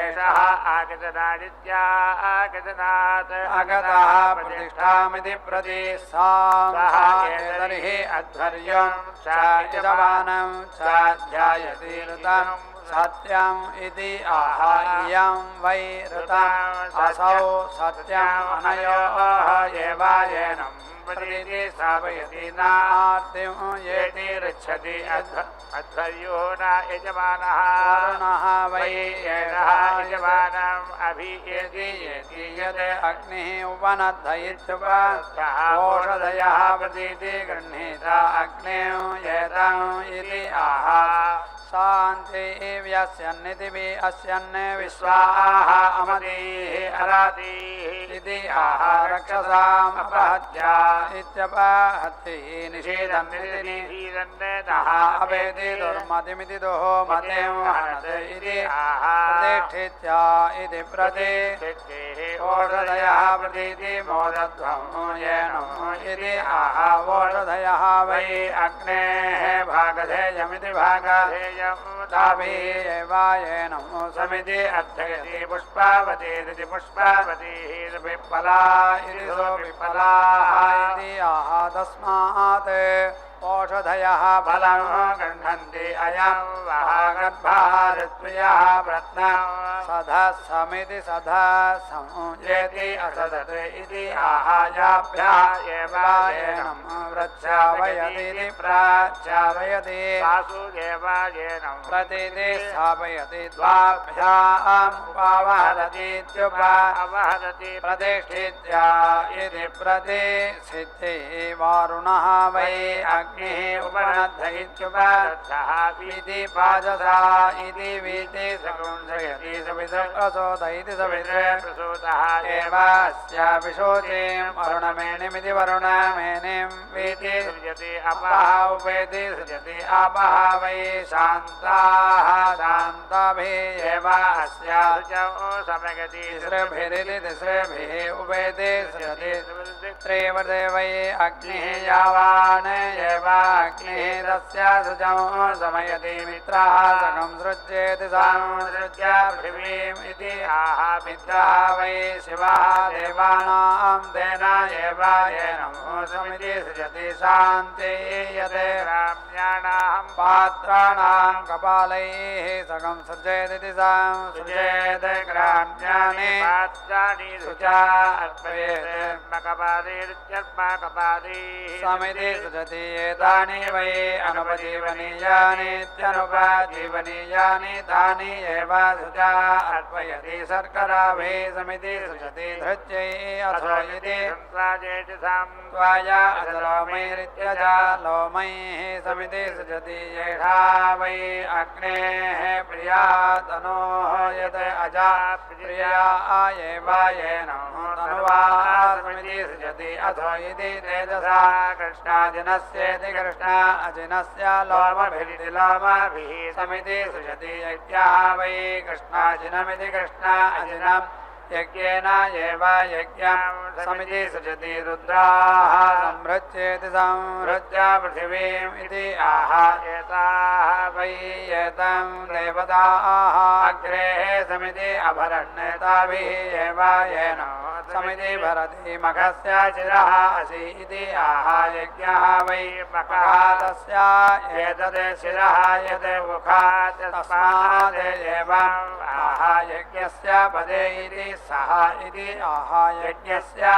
एषः आगतनादित्या आगतनात् अगतः प्रतिष्ठामिति प्रतिष्ठातर्हि अध्वर्यं च यजमानं च ध्यायति ऋतं सत्यम् इति इयं वै ऋतम् असौ सत्यम् अनयोः एवायेनं प्रतीति स्थापयति नार्तिं येति ऋच्छति अध्वर्यो न यजमानः वरुणः वै एषः यजमानम् अभियेति येति यद् अग्निः उपनद्धयित्युपस्थः ओषधयः प्रतीति गृह्णीत अग्निं येतम् इति शान्ति व्यस्यन्निति अस्यन् विश्वाः अमदीः अरातीः इति रक्षसाम् अपहत्य इत्यपहत्तिः निषेधन्निति निषीदन्नः अवेति दुर्मतिमिति दोः मतिं हनत् इति प्रतिष्ठित्य इति प्रतिष्ठितिः ओषधयः प्रतीति मोदध्वं येनो इति ओषधयः वै अग्नेः भागधेयमिति भागधेय ताभिवायेनं समिति अर्थयति पुष्पावती पुष्पावतीः विप्पला इति विप्पलाः इति तस्मात् ओषधयः फलं गृह्णन्ति अयं वः गर्भः ऋत्वियः प्रत्नं सधस्समिति सधस्संयेति असदत् इति याभ्यः एवायेनं प्रचावयति प्रचावयति वासुदेवायेनं प्रतीति स्थापयति द्वाभ्याम् उपावहरतीत्युपवहरति प्रतिष्ठित्य इति प्रतिष्ठिते वारुणः वै अग्निः उपनद्धयित्युपनद्धः इति पाजसा इति वीति सकुंसयति सवितृप्रसोद इति सवितृप्रसूतः एव अस्याभिशोचिम् अरुणमेनिमिति वरुणमेनिं वीति सृजति अपः उपेति सृजति अपः वै शान्ताः शान्ताभिः एव अस्या समगति तिसृभिरिति तिसृभिः उपेति सृजति त्रिवर्ते वै अग्निः यावान् एव अग्निः तस्य शुचं समयति मित्राः सकं सृज्येति संसृज्य पृथिवीम् इति मित्राः वै शिवः देवानां तेन एव येनं समिति सृजति शान्ति यते राम्याणां पात्राणां कपालैः सकं सृजेदिति संसृजेत् ग्राम्याणि पात्राणि शुचा अर्पयेत् समिति सृजति एतानि वै अनुपजीवनीयानीत्यनुपजीवनीयानि तानि एव शुचा अर्पयति शर्कराभिः समिति सृजति धृत्यै अथो इति त्वाया अलोमैरित्यजा लोमैः समिति सृजति येषा वै अग्नेः प्रिया तनोः यत् अजा प्रिया एव येनो तनुवा समिति सृजति अथो इति तेजसा कृष्णाजिनस्येति कृष्णा अजिनस्य लोमभिरिति लोमभिः समिति सृजति यज्ञः वै कृष्णाजिनमिति कृष्णा अजिनम् यज्ञेन एव यज्ञं समिति सृजति रुद्राः संहृत्येति संहृत्य पृथिवीम् इति आह एताः वै एतं देवताः अग्रे समिति अभरण्यताभिः एव येन समिति भरति मखस्य शिरः असि इति आह यज्ञः वै मखः तस्य एतद् शिरः यद् मुखात् तस्माद् एव आह यज्ञस्य पदे इति सः इति आह यज्ञस्य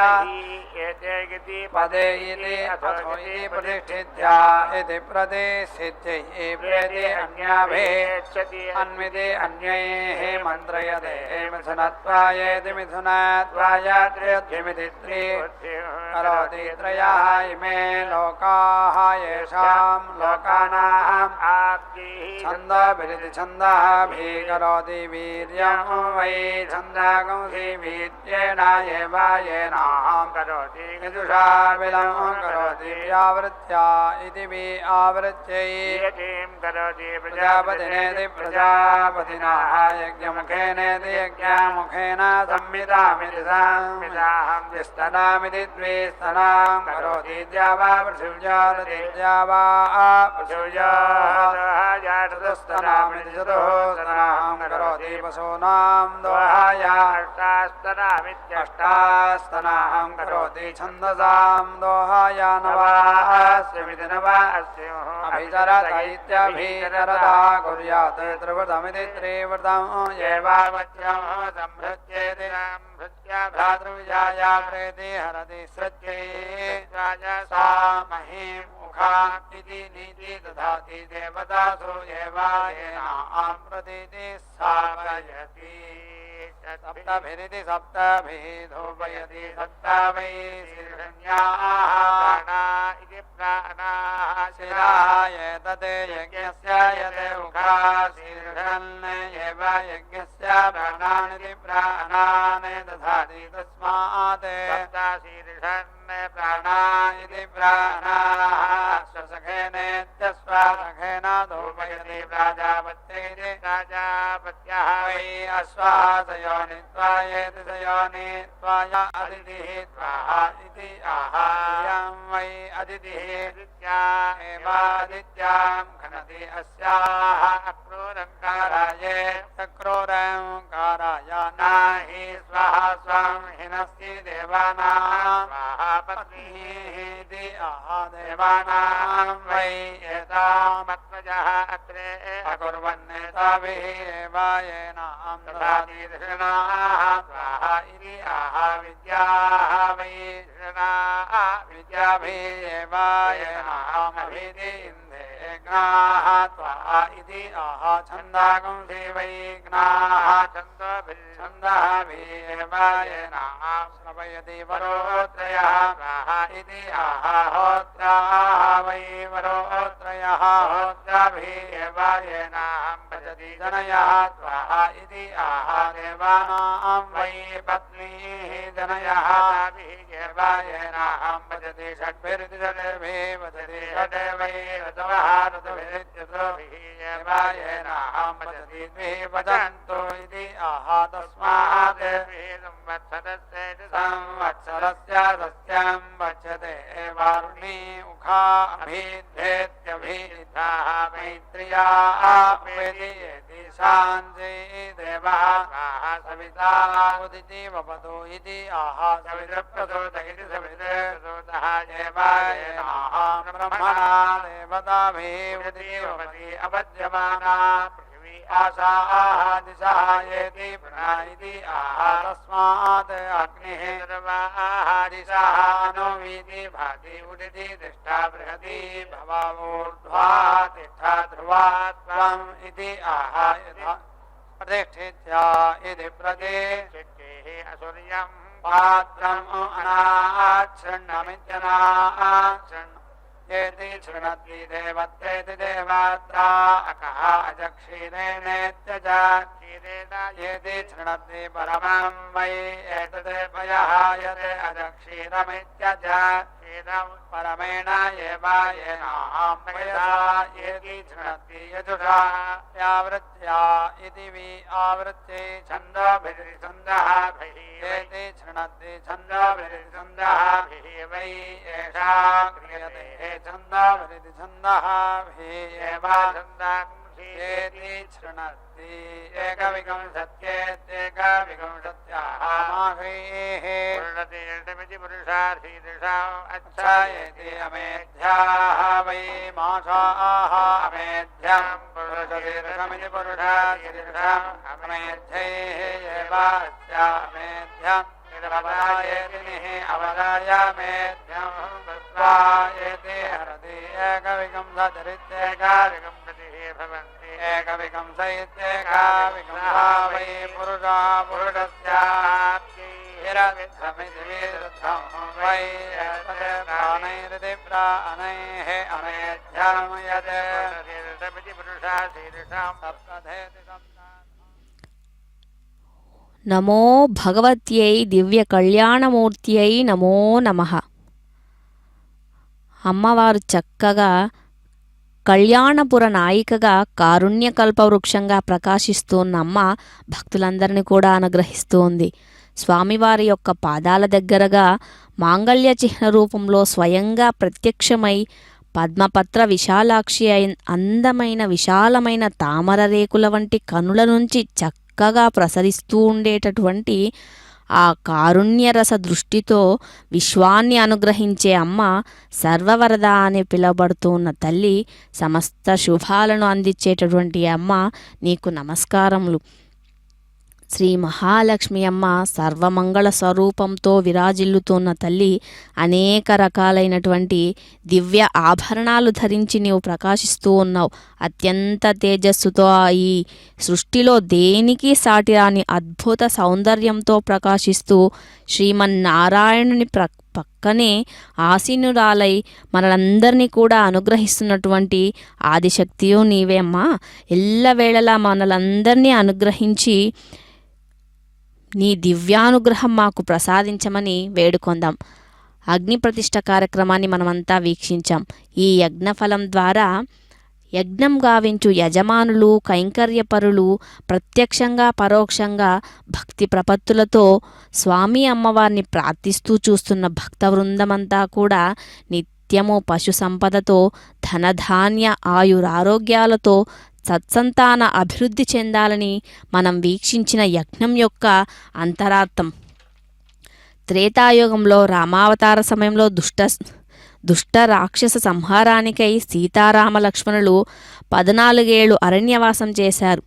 पदे इति अथो इति प्रतिष्ठित्या इति प्रतिष्ठित्यै प्रेति अन्याभेक्षति अन्विति अन्यैः मन्त्रयते मिथुनत्वायेति मिथुनत्वाय त्र्यद्भिमिति करोति त्रयः इमे लोकाः येषां लोकानाम् छन्दभिरिति छन्दःभिः करोति वीर्यं वै छन्दगंसि वीर्येण एव येनां करोति विदुषा विलं करोति व्यावृत्या इति वि आवृत्यै करोति प्रजापतिनेति प्रजापतिना यज्ञमुखेनेति यज्ञमुखेन संहितामिति संहिताहं द्विस्तनामिति द्विस्तनां करोति द्यावा पृथिव्यादति द्यावा पृथिव्यादस्तनामिति चतुस्तनां करोति पशूनां दोहाय अष्टास्तनां करोति छन्दसां दोहाय नवास्यमिति नवास्यम् अभिचरत इत्यभिचरता कुर्यात् त्रिवृतमिति त्रिवृतम् एवावत्यं संहृत्येति संहृत्य भ्रातृविजाया प्रेति हरति सृत्यै सा महीं मुखात् इति नीति दधाति देवतासु एवायेनां प्रतीति स्थापयति सप्तभिरिति सप्तभिः धूपयति सप्तमै शीर्षण्याः इति प्राणाः शिराः एतत् यज्ञस्य यत् मुखा शीर्षन् एव यज्ञस्य प्राणानिति प्राणान् दधाति तस्मात् सप्तशीर्षन् प्राणा इति प्राणाः स्वसखेनेत्यस्वासखेन धूपयति प्राजापत्यैति प्राजापत्यः वै अश्वासयोनित्वायेति सयोनित्वाय अदितिः त्वाः इति आहायं वै अदितिः एवादित्यां खनति अस्याः अक्रूरं कारये अक्रूरं कारय नहि स्वाहा स्वं हिनस्ति देवानां पत्नीति आहा देवानां वै एतामत्मजः अग्रे अकुर्वन्नेताभिः एव येनां ददाति दृषणाः स्वाहा इति आहा विद्याः वै दृषणाः विद्याभिः एव येनामभिधि इन्धे ज्ञाः त्वा इति आहा छन्दागुंसि वै ज्ञाः छन्दःभिः एव येनां श्रवयति वरोत्रयः इति आहा होत्राः वै वरोत्रयः होत्राभिः एव येनां भजति जनयः त्वाः इति आहा देवानां वै पत्नीः जनयः एव येनां भजति षड्भिरिति षड्भिः भजति षड् वै ऋतवः ऋतुभिरित्यतुभिः एव येनां भजति द्विः भजन्तु इति आहा तस्मात् संवत्सरस्य सस्यं वच्यते वारुणी उखा अभिद्धेत्यभिद्धाः मैत्रिया वेदयेति शान्ति देवः सविता उदिति वपतु इति आहा सवितप्रसूत इति सवितप्रसूतः देवायेनाः ब्रह्मणा देवताभिः उदिति वपति अपद्यमाना आशाः दिशः येति प्रणयति आहा तस्मात् अग्निः सर्वाः दिशः अनुवीति भाति उदिति तिष्ठा बृहति भवावूर्ध्वा तिष्ठा ध्रुवा त्वम् इति आहा यथा प्रतिष्ठित्या इति प्रतिष्ठितेः असुर्यं पात्रम् अनाच्छृण्णमित्यनाच्छृण्ण येति शृणति देवत्रेति देवात्रा अकः अजक्षीरेणेत्यज क्षीरेण येति शृणति परमं वै एतत् पयः यत् अजक्षीरमित्यज परमेण एव येनामयसा येति शृणोति यजुषा यावृत्या इति वि आवृत्यै छन्दोभिर्छन्दः येति शृणोति छन्दोभिर्छन्दः वै एषा क्रियते छन्दोभिर्छन्दः एव छन्दः शृणोति एकविंशत्येत्येकविंशत्याः अच्छायति अमेध्याः वै मासाः अमेध्यं पुरुषशीर्षमिति पुरुषशीर्षम् अमेध्यैः एव अस्यामेध्यं निरवदायतिनिः अवदायामेध्यं वृत्वायति हरति एकविंशतिरित्येकविंशतिः भवन्ति एकविंश इत्येकविंशा वै पुरुषा पुरुषस्याप्ति हिरविद्धमिति विरुद्धं वै प्राणैरिति प्राणैः अमेध्यं यत् पुरुषशीर्षं सप्तधेति నమో భగవత్యై దివ్య కళ్యాణమూర్త్యై నమో నమః. అమ్మవారు చక్కగా కళ్యాణపుర నాయికగా కారుణ్య కల్పవృక్షంగా ప్రకాశిస్తున్న అమ్మ భక్తులందరినీ కూడా అనుగ్రహిస్తూ ఉంది. స్వామివారి యొక్క పాదాల దగ్గరగా మాంగళ్య చిహ్న రూపంలో స్వయంగా ప్రత్యక్షమై పద్మపత్ర విశాలాక్షి అందమైన విశాలమైన తామర రేకుల వంటి కనుల నుంచి చక్కగా ప్రసరిస్తూ ఉండేటటువంటి ఆ కారుణ్యరస దృష్టితో విశ్వాన్ని అనుగ్రహించే అమ్మ సర్వవరద అని పిలువబడుతూ ఉన్న తల్లి, సమస్త శుభాలను అందించేటటువంటి అమ్మ నీకు నమస్కారములు. శ్రీ మహాలక్ష్మి అమ్మ సర్వమంగళ స్వరూపంతో విరాజిల్లుతున్న తల్లి, అనేక రకాలైనటువంటి దివ్య ఆభరణాలు ధరించి నీవు ప్రకాశిస్తూ ఉన్నావు. అత్యంత తేజస్సుతో ఈ సృష్టిలో దేనికి సాటిరాని అద్భుత సౌందర్యంతో ప్రకాశిస్తూ శ్రీమన్నారాయణుని పక్కనే ఆసీనురాలై మనలందరినీ కూడా అనుగ్రహిస్తున్నటువంటి ఆదిశక్తియు నీవే అమ్మా. ఎల్లవేళలా మనలందరినీ అనుగ్రహించి నీ దివ్యానుగ్రహం మాకు ప్రసాదించమని వేడుకొందాం. అగ్ని ప్రతిష్ఠ కార్యక్రమాన్ని మనమంతా వీక్షించాం. ఈ యజ్ఞఫలం ద్వారా యజ్ఞం గావించు యజమానులు, కైంకర్యపరులు ప్రత్యక్షంగా పరోక్షంగా భక్తి ప్రపత్తులతో స్వామి అమ్మవారిని ప్రార్థిస్తూ చూస్తున్న భక్త వృందమంతా కూడా నిత్యము పశు సంపదతో, ధనధాన్య ఆయురారోగ్యాలతో సత్సంతాన అభివృద్ధి చెందాలని మనం వీక్షించిన యజ్ఞం యొక్క అంతరార్థం. త్రేతాయుగంలో రామావతార సమయంలో దుష్ట రాక్షస సంహారానికై సీతారామ లక్ష్మణులు 14 ఏళ్ళు అరణ్యవాసం చేశారు.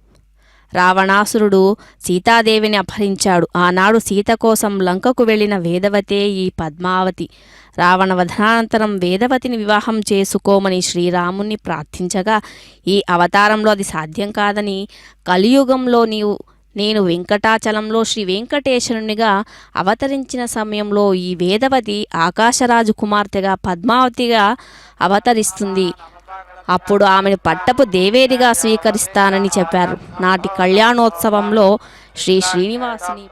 రావణాసురుడు సీతాదేవిని అపహరించాడు. ఆనాడు సీత కోసం లంకకు వెళ్ళిన వేదవతే ఈ పద్మావతి. రావణ వధనానంతరం వేదవతిని వివాహం చేసుకోమని శ్రీరాముని ప్రార్థించగా, ఈ అవతారంలో అది సాధ్యం కాదని, కలియుగంలో నేను వెంకటాచలంలో శ్రీ వెంకటేశ్వరునిగా అవతరించిన సమయంలో ఈ వేదవతి ఆకాశరాజు కుమార్తెగా పద్మావతిగా అవతరిస్తుంది. అప్పుడు ఆమెను పట్టపు దేవేదిగా స్వీకరిస్తానని చెప్పారు. నాటి కళ్యాణోత్సవంలో శ్రీ శ్రీనివాసుని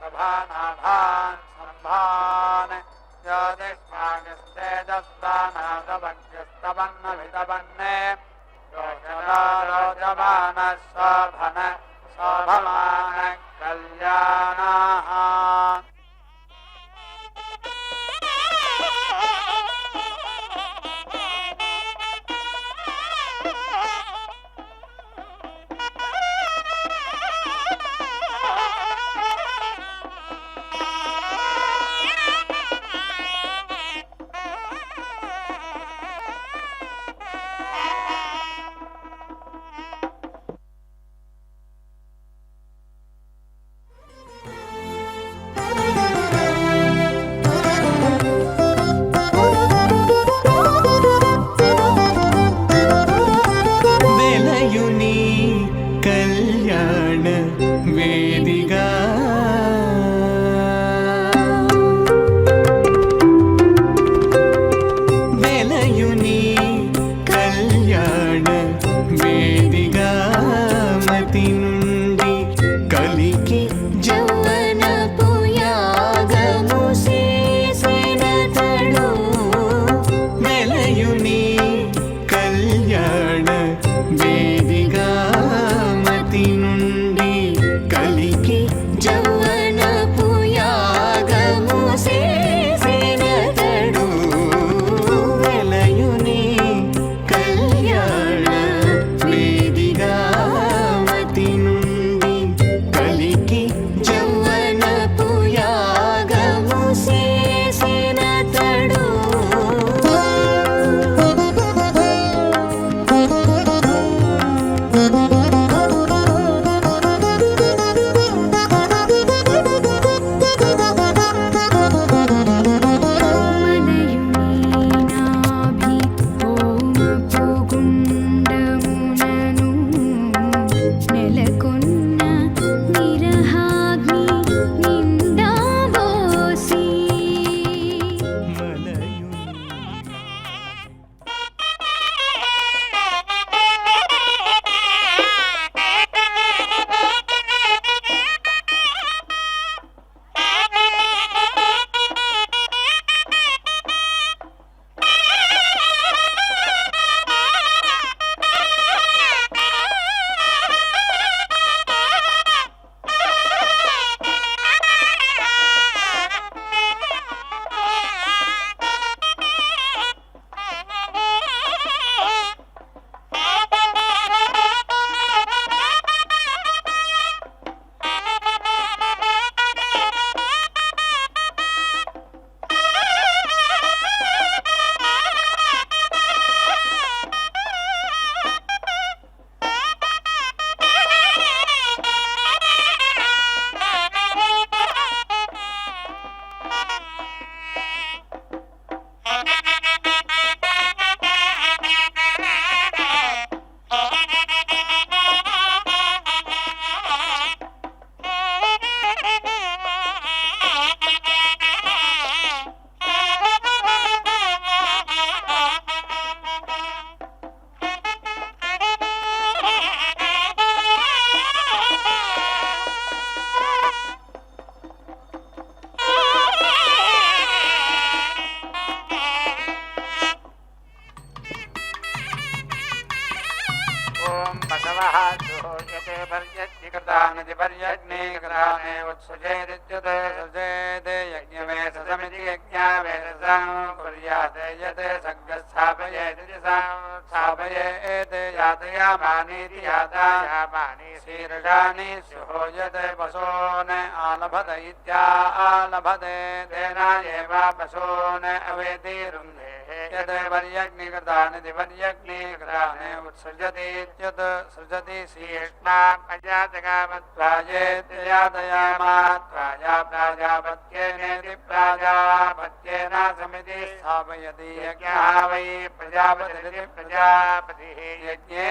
कृतानिति पर्यग्ने कृताने उत्सृजेदित्युते सृजेते यज्ञमे समिति यज्ञावेदसं कुर्याते यते सग्गस्थापयेदिति स्थापयेते यातयामानीति यातायामानि शीर्षाणि स्युः यते पशून् आलभत इत्यालभते तेन एव पशून् अवेति रुन्धे यते पर्यग्निकृतानिति पर्यग्निकृतानि उत्सृजति इत्युत सृजति शीर्ष्णा प्रजातकामत्वायेति यातयामात्वाया प्राजापत्येनेति प्राजापत्येन समिति स्थापयति यज्ञः वै प्रजापतिरिति प्रजापतिः यज्ञे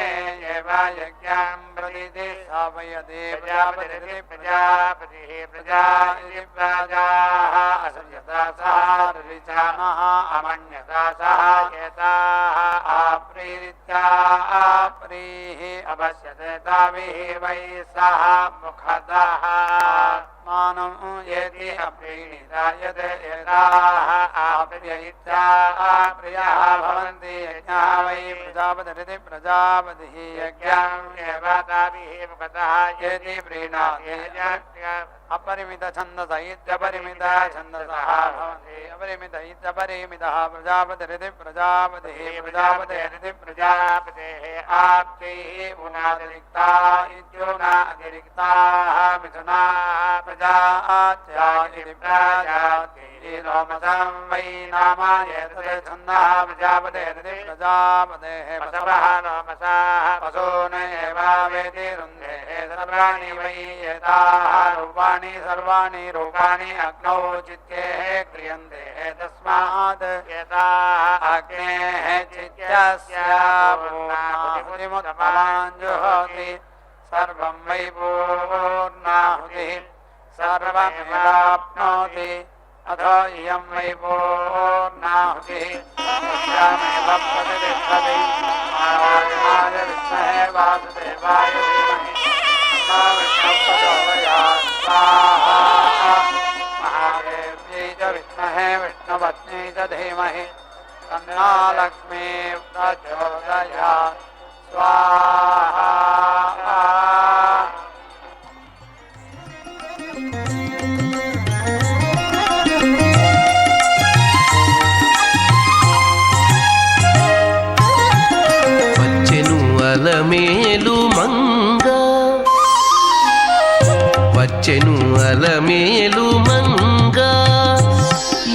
एव यज्ञं प्रतीति स्थापयति प्रजापतिरिति प्रजापतिः प्रजा इति प्रजाः असृजता सह ऋचामः अमन्यता सह एताः आप्रीरित्या आप्रीः अवश्यते ताभिः वै सह मुखतः आत्मानं येति अप्रीणिता यते एताः आप्रियित्या आप्रियाः भवन्ति यज्ञः वै प्रजापतिरिति प्रजापतिः यज्ञम् एव ताभिः मुखतः येति प्रीणाति अपरिमित छन्दस इत्यपरिमित छन्दसः भवन्ति अपरिमित इत्यपरिमितः प्रजापतिरिति प्रजापतिः प्रजापतेरिति प्रजापतेः आप्तैः उनातिरिक्ता इत्युनातिरिक्ताः मिथुनाः प्रजात्या इति प्रजातिः रोमसं वै नाम एतत् छन्दः प्रजापतेरिति प्रजापतेः पशवः रोमसाः पशून् एव वेति रुन्धे सर्वाणि वै एताः रूपाणि सर्वाणि रूपाणि अग्नौ चित्तेः क्रियन्ते तस्मात् एताः अग्नेः चित्तस्य पूर्णाहुतिमुत्पलाञ्जुहोति सर्वं वै पूर्णाहुतिः सर्वमेवाप्नोति अथो इयं वै पूर्णाहुतिः तस्यामेव प्रतिष्ठति नारायणाय विद्महे वासुदेवाय धीमहि महादेव्यै च विद्महे विष्णुपत्न्यै च धीमहि तन्नो लक्ष्मीः प्रचोदयात् स्वाहा వచ్చెను అలమేలు మంగ వచ్చెను అలమేలు మంగ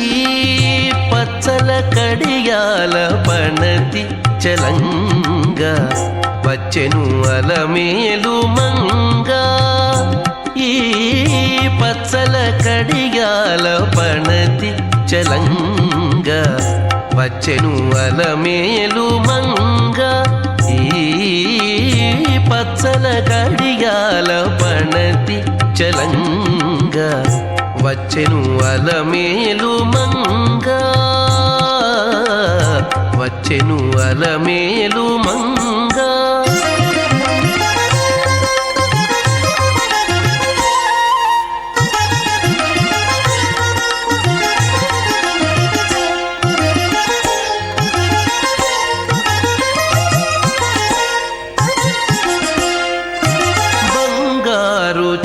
ఈ పచ్చల కడియాల పణతి చలంగ వచ్చెను అలమేలు మంగ ఈ పచ్చల కడియాల పణతి చలంగ వచ్చెను అలమేలు మంగ ఈ పచ్చల కడియాల పణతి చలంగ వచ్చెను అలమేలు మంగ వచ్చెను అలమేలు మంగ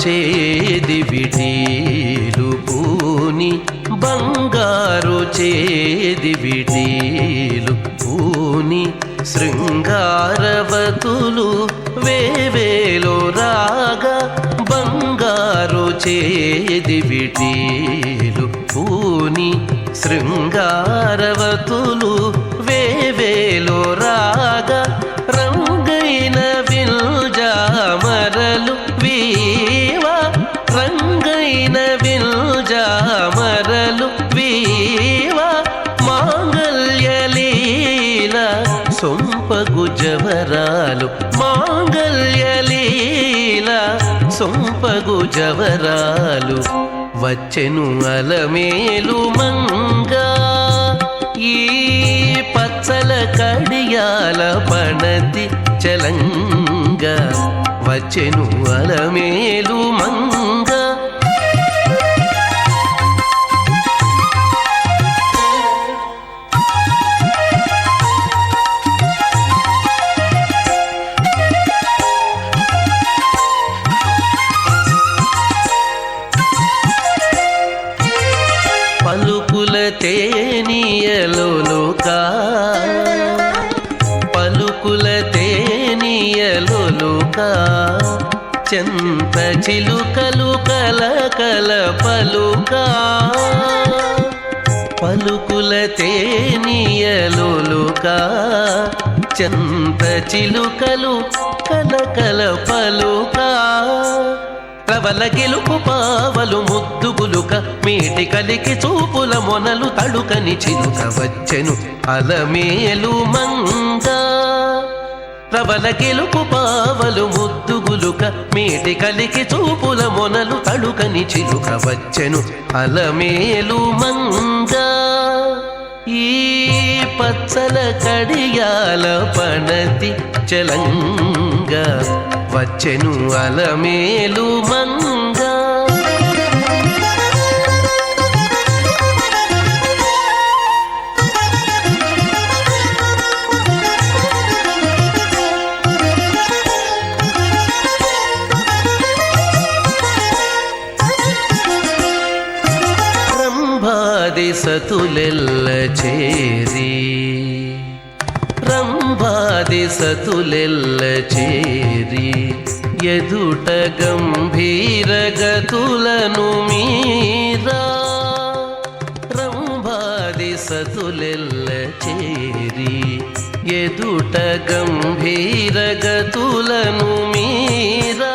చేది విడీలు పూని బంగారు చేది విడీలు పూని శృంగారవతులు వేవేలో రాగా బంగారు చేది విడీలు పూని శృంగారవతులు వేవేలో రాగా రంగైన విల్జామరలు వీవా రంగైన విల్జామరలు వీవా మాంగల్యలీల సొంపగు జవరాలు మాంగల్యలీల సొంపగు జవరాలు వచ్చెను అలమేలు మంగ ఈ పచ్చల కడియాల పణతి చలంగ వచ్చెను అలమేలు మంగ తేనియలోలుకా పలుకుల తేనియలోలుకా చెంత చిలుకలు కలకల పలుకా పలుకుల తేనియలోలుకా చెంత చిలుకలు కలకల పలుకా ప్రబల గెలుపు పావలు ముద్దుగులుక మీటి కలికి చూపుల మొనలు తడుకని చిలుక వచ్చెను అలమేలు మంగా ప్రబల గెలుపు పావలు ముద్దుగులుక మీటి కలికి చూపుల మొనలు తడుకని చిలుక వచ్చెను అలమేలు మంగా ఈ పచ్చల కడియాల పణతి చలంగా వచ్చెను అలమేలు మంగా రంభాది సతులెల్ల చేరి రంభాది సతులెల్ల చేరి ఎదుట గంభీర గతులను మీరా రంభాది సతులెల్ల చేరి ఎదుట గంభీర గతులను మీరా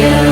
శివాయ